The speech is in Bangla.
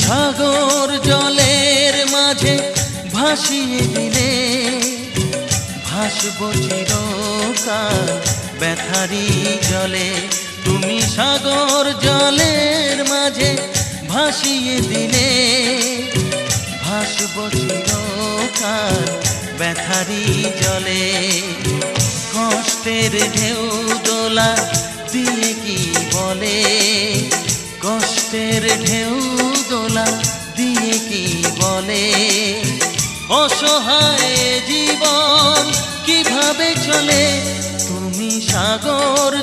সাগর জলের মাঝে ভাসিয়ে দিলে ভাসব চিরকাল ব্যথারি জলে। তুমি সাগর জলের মাঝে ভাসিয়ে দিলে ভাসব চিরকাল ব্যথারি জলে। কষ্টের ঢেউ দোলা দিয়ে কি বলে, কষ্টের ঢেউ দোলা দিয়ে কি বলে, অসহায় জীবন কিভাবে চলে। তুমি সাগর